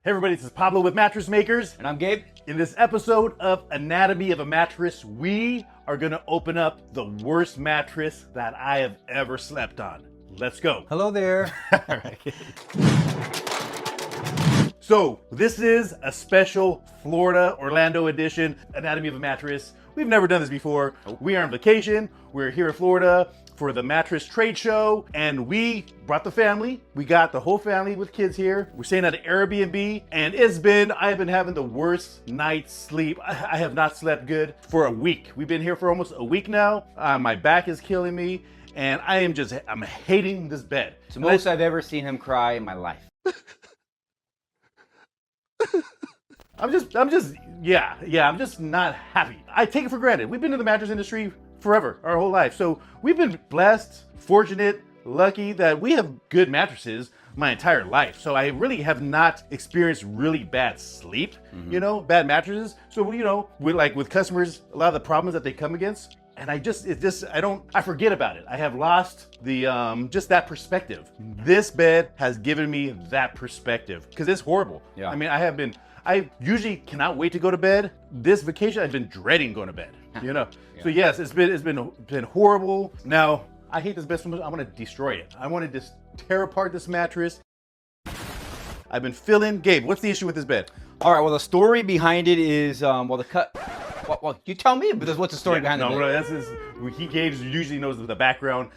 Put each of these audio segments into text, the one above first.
Hey everybody, this is Pablo with Mattress Makers. And I'm Gabe. In this episode of Anatomy of a Mattress, we are gonna open up the worst mattress that I have ever slept on. Let's go. Hello there. So this is a special Florida Orlando edition Anatomy of a Mattress. We've never done this before. We are on vacation. We're here in Florida for the mattress trade show, and we brought the family. We got the whole family with kids here. We're staying at an Airbnb, and I've been having the worst night's sleep. I have not slept good for a week. We've been here for almost a week now. My back is killing me, and I'm hating this bed. It's the most I've ever seen him cry in my life. I'm just not happy. I take it for granted. We've been in the mattress industry forever, our whole life. So we've been blessed, fortunate, lucky that we have good mattresses my entire life. So I really have not experienced really bad sleep, bad mattresses. So, with customers, a lot of the problems that they come against, and I forget about it. I have lost the, just that perspective. This bed has given me that perspective because it's horrible. Yeah. I mean, I usually cannot wait to go to bed. This vacation, I've been dreading going to bed, Yeah. So yes, it's been horrible. Now, I hate this bed so much, I want to destroy it. I want to just tear apart this mattress. I've been Gabe, what's the issue with this bed? All right, well, the story behind it is, well, you tell me, because what's the story behind it? Gabe usually knows the background.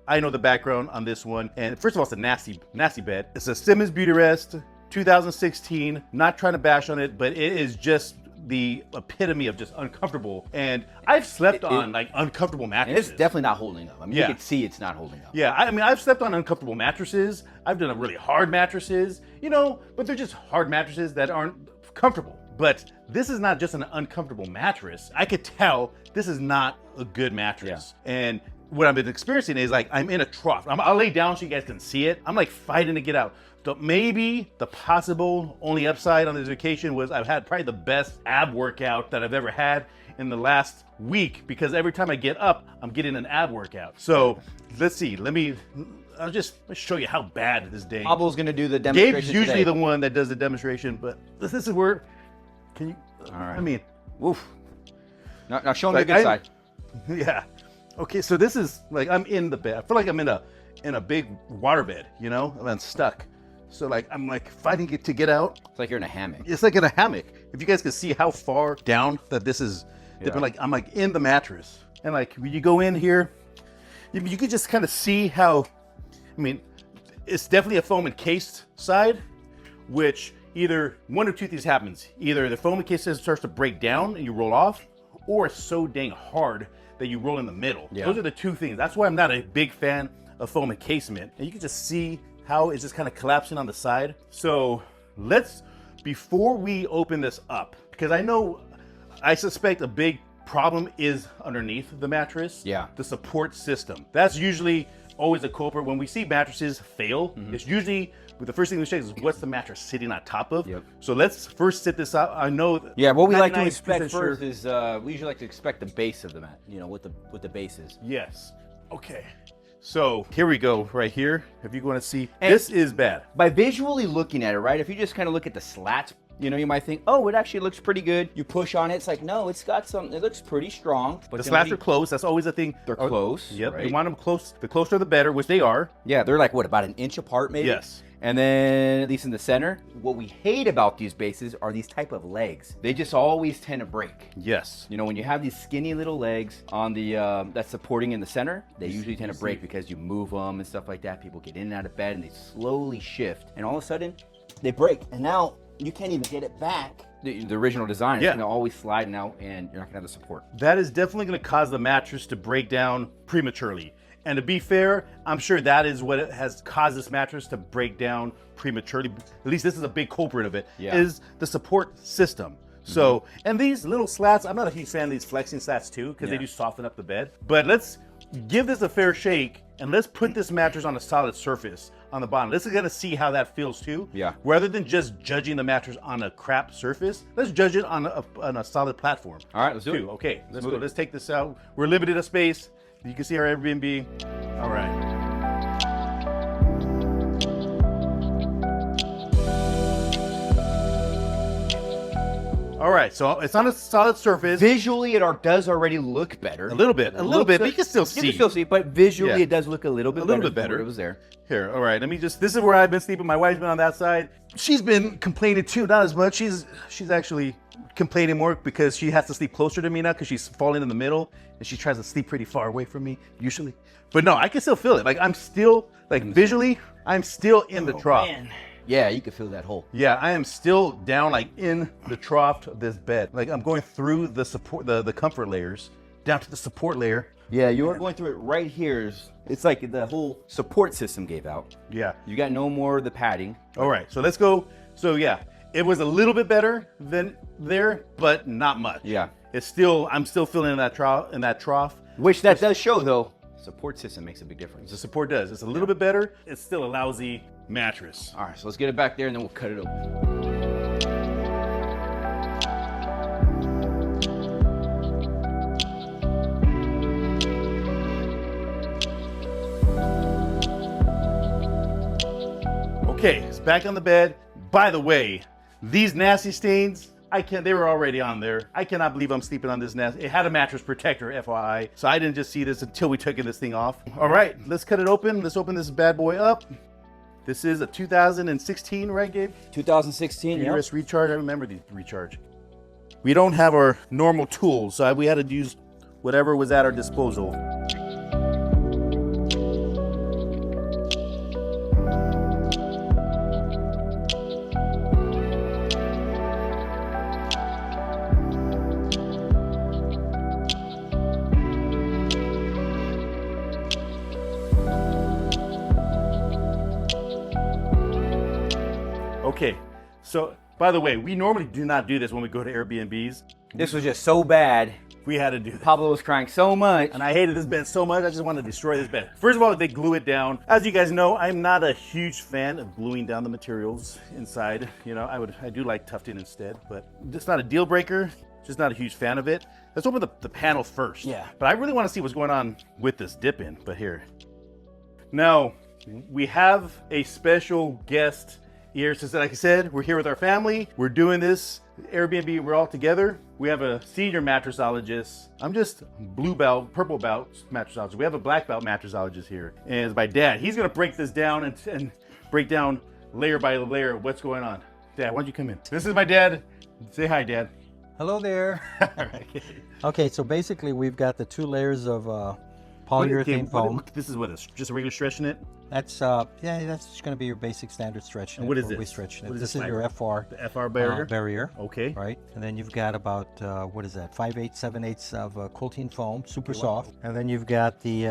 I know the background on this one. And first of all, it's a nasty, nasty bed. It's a Simmons Beautyrest 2016. Not trying to bash on it, but it is just the epitome of just uncomfortable. And I've slept on uncomfortable mattresses. And it's definitely not holding up. I mean, you can see it's not holding up. Yeah, I've slept on uncomfortable mattresses. I've done really hard mattresses, but they're just hard mattresses that aren't comfortable. But this is not just an uncomfortable mattress. I could tell this is not a good mattress. Yeah. And what I've been experiencing is I'm in a trough. I'll lay down so you guys can see it. I'm fighting to get out. So maybe the possible only upside on this vacation was I've had probably the best ab workout that I've ever had in the last week, because every time I get up, I'm getting an ab workout. So let's see, I'll just show you how bad this day. Pablo's gonna do the demonstration. Gabe's usually the one that does the demonstration, but this is where, can you, all right. I mean, woof. Now show me the good side. Yeah. Okay, so this is I'm in the bed. I feel like I'm in a big water bed, and I'm stuck. So I'm fighting to get out. It's like you're in a hammock. It's like in a hammock. If you guys can see how far down that this is, I'm in the mattress. And when you go in here, you can just kind of see how, it's definitely a foam encased side, which either one of two things happens. Either the foam encased starts to break down and you roll off, or it's so dang hard that you roll in the middle. Yeah. Those are the two things. That's why I'm not a big fan of foam encasement. And you can just see how it's just kind of collapsing on the side. So before we open this up, because I suspect a big problem is underneath the mattress. Yeah. The support system. That's usually always a culprit. When we see mattresses fail, it's usually, the first thing we check is what's the mattress sitting on top of. Yep. So let's first sit this out. I know. Yeah, what we like to expect first is, we usually like to expect the base of the mat, what the base is. Yes. Okay. So here we go, right here. If you want to see, this is bad. By visually looking at it, right? If you just kind of look at the slats, you might think, oh, it actually looks pretty good. You push on it, it's like, no, it's got something. It looks pretty strong. But the slats are close. That's always a thing. They're close. Yep. Right? You want them close. The closer the better, which they are. Yeah, they're about an inch apart, maybe. Yes. And then, at least in the center, what we hate about these bases are these type of legs. They just always tend to break. Yes. When you have these skinny little legs on the that's supporting in the center, they usually tend to break because you move them and stuff like that. People get in and out of bed and they slowly shift, and all of a sudden, they break. And now you can't even get it back. The original design is going to always slide now, and you're not going to have the support. That is definitely going to cause the mattress to break down prematurely. And to be fair, I'm sure that is what has caused this mattress to break down prematurely. At least this is a big culprit of it, is the support system. So, and these little slats, I'm not a huge fan of these flexing slats too, because they do soften up the bed. But let's give this a fair shake, and let's put this mattress on a solid surface on the bottom. Let's get to see how that feels too. Yeah. Rather than just judging the mattress on a crap surface, let's judge it on a solid platform. All right, let's do it. Okay, let's go. Let's take this out. We're limited of space. You can see our Airbnb. All right. All right, so it's on a solid surface. Visually, it does already look better. A little bit, but you can still see. You can still see, but visually, Yeah. it does look a little bit better. better. Than it was there. Here, all right, let me just, this is where I've been sleeping. My wife's been on that side. She's been complaining too, not as much. She's actually complaining more because she has to sleep closer to me now because she's falling in the middle and she tries to sleep pretty far away from me usually. But no, I can still feel it. Like I'm still, like visually, I'm still in the trough. Man. Yeah, you can feel that hole. Yeah, I am still down like in the trough of this bed. Like I'm going through the support, the comfort layers down to the support layer. Yeah, you are going through it right here. It's like the whole support system gave out. Yeah. You got no more of the padding. All right, so let's go. So yeah, it was a little bit better than there, but not much. Yeah. It's still, I'm still feeling in that trough. Which that does show though, support system makes a big difference. The support does. It's a little bit better. It's still a lousy mattress. All right, so let's get it back there and then we'll cut it open. Okay, it's back on the bed. By the way, these nasty stains, they were already on there. I cannot believe I'm sleeping on this nasty. It had a mattress protector, FYI. So I didn't just see this until we took this thing off. All right, let's cut it open. Let's open this bad boy up. This is a 2016, right, Gabe? 2016, yeah. Beautyrest Recharge. I remember the Recharge. We don't have our normal tools, so we had to use whatever was at our disposal. Okay, so by the way, we normally do not do this when we go to Airbnbs. This was just so bad. We had to do this. Pablo was crying so much. And I hated this bed so much, I just wanted to destroy this bed. First of all, they glue it down. As you guys know, I'm not a huge fan of gluing down the materials inside. You know, I do like tufting instead, but it's not a deal breaker. Just not a huge fan of it. Let's open the panel first. Yeah. But I really want to see what's going on with this dip-in, but here. Now, we have a special guest here. So like I said, we're here with our family. We're doing this Airbnb. We're all together. We have a senior mattressologist. I'm just purple belt mattressologist. We have a black belt mattressologist here. And it's my dad. He's going to break this down and break down layer by layer what's going on. Dad, why don't you come in? This is my dad. Say hi, Dad. Hello there. All right. Okay, so basically we've got the 2 layers of polyurethane foam. This is what is just a regular stretch in it? That's that's just going to be your basic standard stretch. And what is We this? stretch What is this this is your FR. The FR barrier? Barrier. Okay. Right, and then you've got about what is that? 5/8, 7/8 of quilting foam, super soft. And then you've got the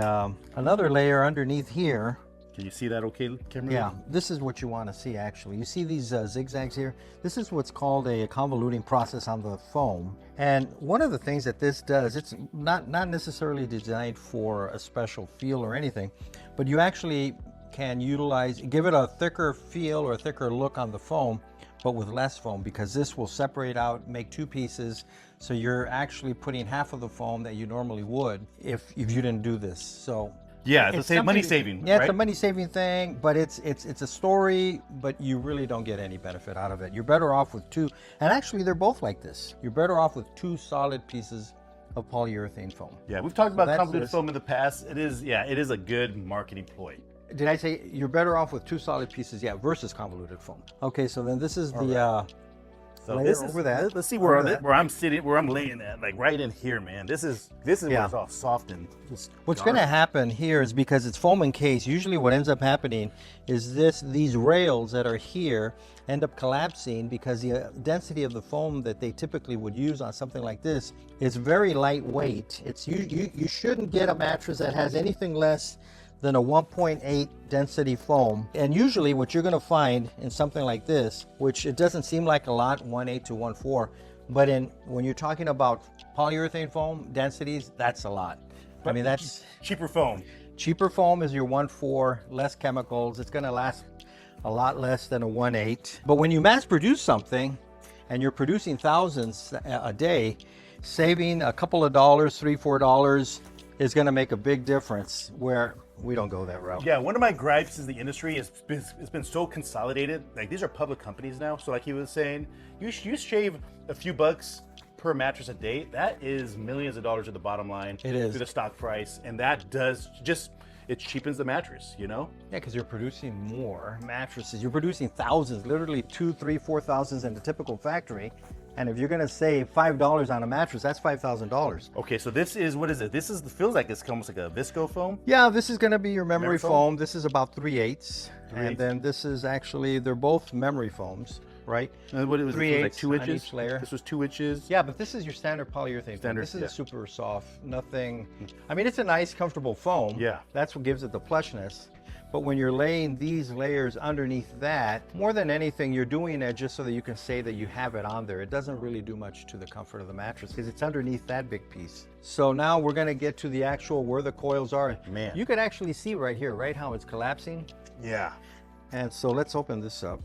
another layer underneath here. Can you see that okay, camera? Yeah, this is what you want to see actually. You see these zigzags here? This is what's called a convoluting process on the foam. And one of the things that this does, it's not necessarily designed for a special feel or anything, but you actually can give it a thicker feel or a thicker look on the foam, but with less foam, because this will separate out, make 2 pieces. So you're actually putting half of the foam that you normally would if you didn't do this. So yeah, it's a money saving. Yeah, right? it's a money saving thing, but it's a story, but you really don't get any benefit out of it. You're better off with 2, and actually they're both like this. You're better off with 2 solid pieces of polyurethane foam. Yeah, we've talked about that's convoluted this. foam in the past. It is a good marketing ploy. Did I say you're better off with 2 solid pieces? Yeah, versus convoluted foam. Okay, so then this is the So layer this is over that. Let's see where Over that. I'm sitting, where I'm laying at, like right in here, man. This is where Yeah. it's all soft and just What's dark. going to happen here is because it's foam encased, usually what ends up happening is these rails that are here end up collapsing because the density of the foam that they typically would use on something like this is very lightweight. You shouldn't get a mattress that has anything less than a 1.8 density foam. And usually what you're going to find in something like this, which it doesn't seem like a lot, 1.8 to 1.4, but when you're talking about polyurethane foam densities, that's a lot. I mean, that's cheaper foam. cheaper foam is your 1.4, less chemicals. It's going to last a lot less than a 1.8. But when you mass produce something and you're producing thousands a day, saving a couple of dollars, $3, $4, is going to make a big difference where we don't go that route. Yeah, one of my gripes is the industry it's been so consolidated. Like, these are public companies now. So like he was saying, you shave a few bucks per mattress a day. That is millions of dollars at the bottom line. It is. To the stock price. And that does just, it cheapens the mattress, you know? Yeah, because you're producing more mattresses. You're producing thousands, literally 2, 3, 4,000 in the typical factory. And if you're going to save $5 on a mattress, that's $5,000. Okay, so this is, what is it? This is, feels like it's almost like a visco foam. Yeah, this is going to be your memory foam? foam. This is about 3/8. And 3/8. then this is actually, they're both memory foams, right? And what it was, 3/8 like 2 on inches? each layer. This was 2 inches. Yeah, but this is your standard polyurethane foam. Standard, This is yeah. a super soft, nothing. I mean, it's a nice, comfortable foam. Yeah. That's what gives it the plushness. But when you're laying these layers underneath that, more than anything, you're doing it just so that you can say that you have it on there. It doesn't really do much to the comfort of the mattress because it's underneath that big piece. So now we're gonna get to the actual where the coils are. Man. You could actually see right here, right, how it's collapsing. Yeah. And so let's open this up.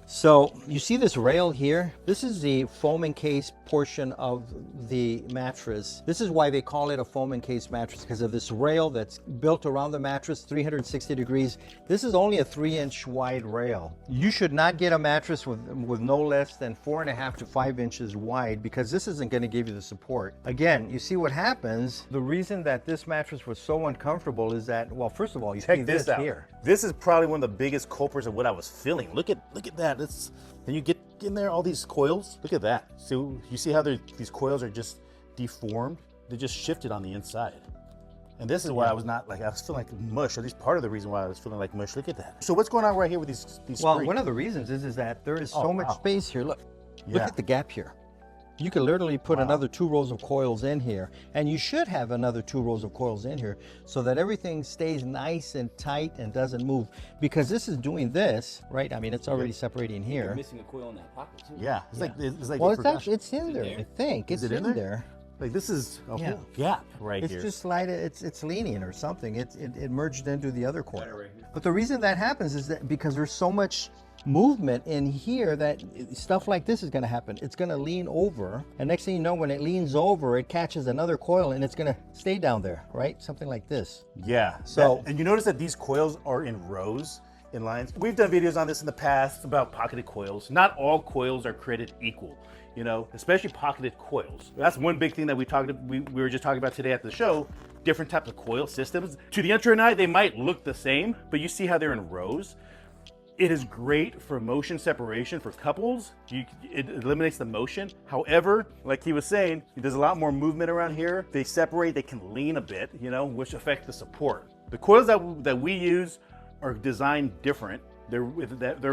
So you see this rail here? This is the foam encased portion of the mattress. This is why they call it a foam encased mattress, because of this rail that's built around the mattress 360 degrees. This is only a 3-inch wide rail. You should not get a mattress with no less than 4.5 to 5 inches wide, because this isn't going to give you the support. Again, you see what happens. The reason that this mattress was so uncomfortable is that, well, first of all, you see Check this out. here. This is probably one of the biggest culprits of what I was feeling. Look at that. And you get in there all these coils. Look at that. So you see how these coils are just deformed? They just shifted on the inside. And this is why I was feeling like mush, or at least part of the reason why I was feeling like mush. Look at that. So what's going on right here with these Well, springs? one of the reasons is that there is so Oh, much wow. space here. Look Yeah. at the gap here. You could literally put another 2 rows of coils in here, and you should have another 2 rows of coils in here so that everything stays nice and tight and doesn't move. Because this is doing this, right? I mean, it's already separating You're here. missing a coil in that pocket too. Yeah. It's like Well, they it's forgot. actually, it's in there, I think. Is It's it in in there? there. Like, this is a Yeah. whole gap right It's here. just it's leaning or something. It merged into the other coil. right here. But the reason that happens is that because there's so much movement in here that stuff like this is going to happen. It's going to lean over, and next thing you know, when it leans over, it catches another coil and it's going to stay down there, right? Something like this. Yeah. So- and you notice that these coils are in rows, in lines. We've done videos on this in the past about pocketed coils. Not all coils are created equal, you know, especially pocketed coils. That's one big thing that we were just talking about today at the show. Different types of coil systems. To the untrained eye, they might look the same, but you see how they're in rows. It is great for motion separation for couples. It eliminates the motion. However, like he was saying, there's a lot more movement around here. They separate, they can lean a bit, you know, which affects the support. The coils that we use are designed different. They're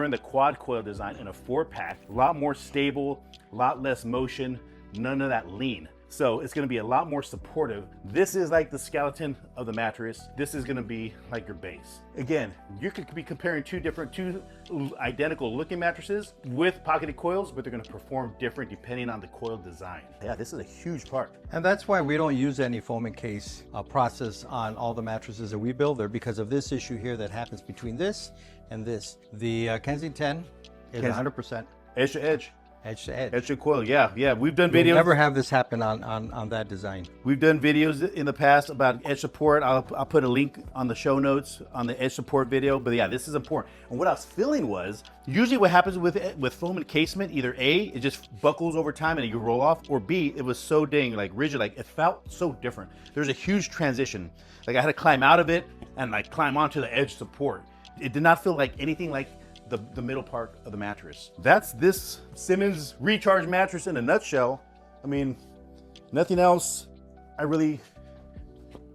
in the quad coil design in a 4-pack. A lot more stable, a lot less motion, none of that lean. So it's gonna be a lot more supportive. This is like the skeleton of the mattress. This is gonna be like your base. Again, you could be comparing two identical looking mattresses with pocketed coils, but they're gonna perform different depending on the coil design. Yeah, this is a huge part. And that's why we don't use any foam encase process on all the mattresses that we build there, because of this issue here that happens between this and this. The Kensington is 100% Edge to edge. edge to edge. Edge to coil, yeah. We've done You'll videos. never have this happen on that design. We've done videos in the past about edge support. I'll put a link on the show notes on the edge support video. But yeah, this is important. And what I was feeling was, usually what happens with foam encasement, either A, it just buckles over time and you roll off, or B, it was so dang like rigid, like it felt so different. There's a huge transition. Like I had to climb out of it and like climb onto the edge support. It did not feel like anything like the middle part of the mattress. That's this Simmons Recharge Mattress in a nutshell. I mean, nothing else I really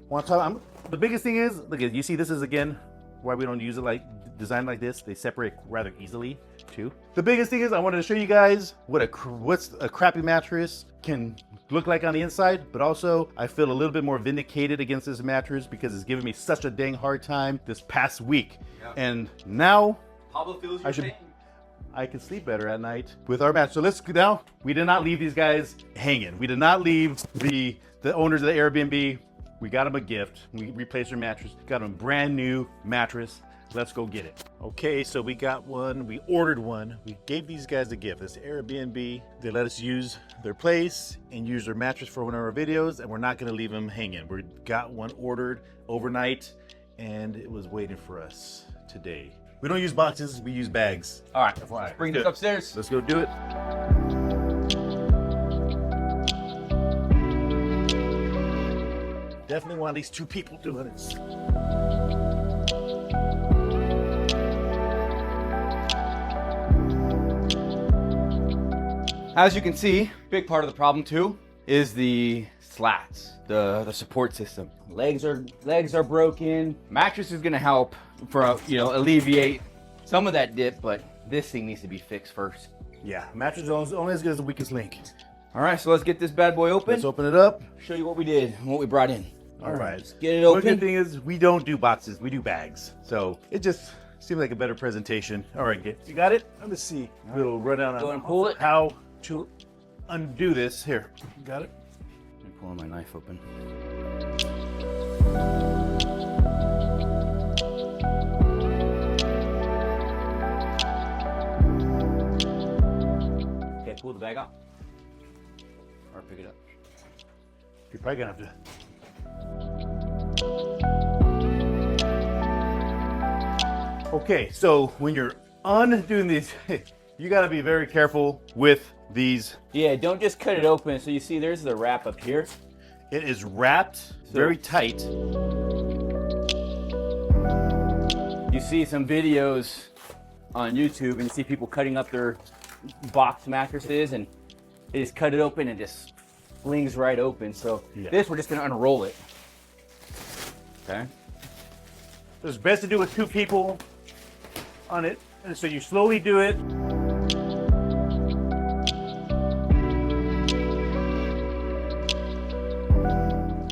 want to talk about. The biggest thing is, look at, you see this is again why we don't use it like designed like this. They separate rather easily too. The biggest thing is I wanted to show you guys what's a crappy mattress can look like on the inside, but also I feel a little bit more vindicated against this mattress because it's given me such a dang hard time this past week. Yeah. And now Pablo feels I your should- pain. I can sleep better at night with our match. So let's go now. We did not leave these guys hanging. We did not leave the owners of the Airbnb. We got them a gift. We replaced their mattress. Got them a brand new mattress. let's go get it. Okay, so we got one, we ordered one. We gave these guys a gift. It's Airbnb. They let us use their place and use their mattress for one of our videos, and we're not gonna leave them hanging. We got one ordered overnight, and it was waiting for us today. We don't use boxes, we use bags. All right, FYI. bring this upstairs. Let's go do it. Definitely want at least 2 people doing this. As you can see, big part of the problem too is the slats, the support system. Legs are broken. Mattress is gonna help for alleviate some of that dip, but this thing needs to be fixed first. Yeah, mattress is only as good as the weakest link. All right, so let's get this bad boy open. Let's open it up. Show you what we did and what we brought in. All right. Let's get it open. The good thing is we don't do boxes, we do bags. So it just seems like a better presentation. All right, you got it? Let me see. A little rundown Go on and pull it. how to undo this. Here, you got it? I'm pulling my knife open. Okay, pull the bag out. Or pick it up. You're probably gonna have to. Okay, so when you're undoing these, you gotta be very careful with these. Yeah, don't just cut it open. So you see there's the wrap up here. It is wrapped very tight. You see some videos on YouTube and you see people cutting up their box mattresses and they just cut it open and just flings right open. So this, we're just gonna unroll it. Okay. So it's best to do with 2 people on it. And so you slowly do it.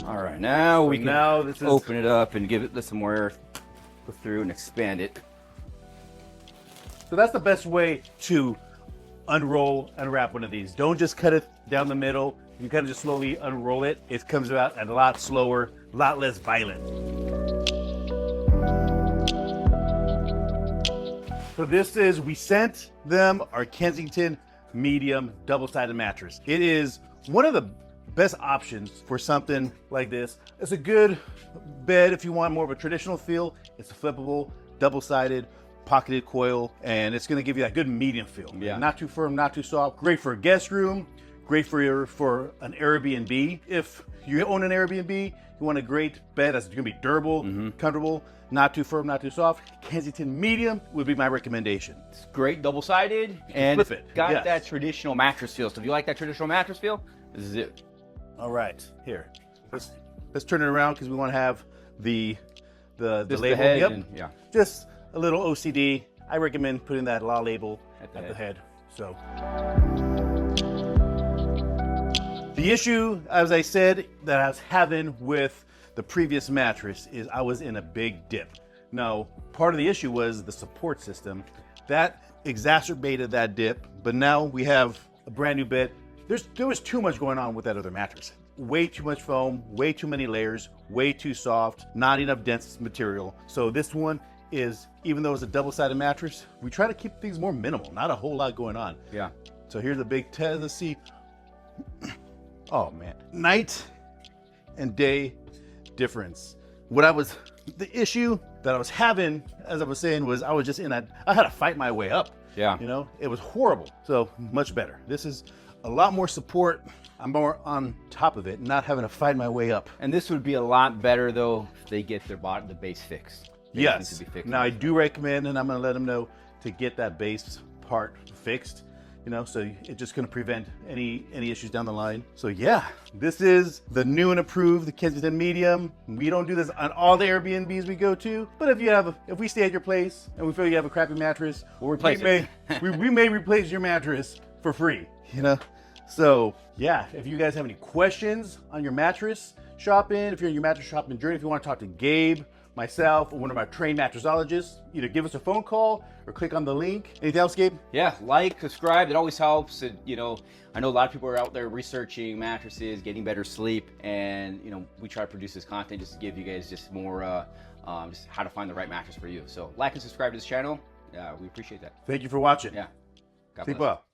All right, now we can this is open it up and give it some more air, go through and expand it. So that's the best way to unwrap one of these. Don't just cut it down the middle. You kind of just slowly unroll it. It comes out a lot slower, a lot less violent. So this is, we sent them our Kensington Medium double-sided mattress. It is one of the best options for something like this. It's a good bed if you want more of a traditional feel. It's a flippable, double-sided, pocketed coil, and it's gonna give you that good medium feel. Yeah. Not too firm, not too soft. Great for a guest room, great for an Airbnb. If you own an Airbnb, you want a great bed that's gonna be durable, comfortable, not too firm, not too soft. Kensington Medium would be my recommendation. It's great double-sided and flip it. it's got Yes. that traditional mattress feel. So if you like that traditional mattress feel, this is it. All right, here. Let's turn it around because we want to have the This is label. the head Yep. and, yeah. Just a little OCD. I recommend putting that law label at the head. So the issue, as I said, that I was having with the previous mattress is I was in a big dip. Now, part of the issue was the support system. That exacerbated that dip, but now we have a brand new bed. There was too much going on with that other mattress. Way too much foam, way too many layers, way too soft, not enough dense material. So this one is, even though it's a double-sided mattress, we try to keep things more minimal, not a whole lot going on. Yeah. So here's a big test. Let's see. Oh man, night and day difference. The issue that I was having, as I was saying, was I was just I had to fight my way up. Yeah. You know, it was horrible. So much better. This is a lot more support. I'm more on top of it, not having to fight my way up. And this would be a lot better though if they get the base fixed. Base needs Yes. to be fixed. Now I do recommend, and I'm going to let them know to get that base part fixed. You know, so it's just going to prevent any issues down the line. So yeah, this is the new and approved the Kensington Medium. We don't do this on all the Airbnbs we go to, but if we stay at your place and we feel you have a crappy mattress, We'll replace it. we may replace your mattress for free. You know, so yeah, if you guys have any questions on your mattress shopping, if you're in your mattress shopping journey, if you want to talk to Gabe, myself, or one of our trained mattressologists, either give us a phone call or click on the link. Anything else, Gabe? Yeah, like, subscribe, it always helps. I know a lot of people are out there researching mattresses, getting better sleep, and we try to produce this content just to give you guys just more just how to find the right mattress for you. So like and subscribe to this channel. We appreciate that. Thank you for watching. Yeah. God Sleep bless. well.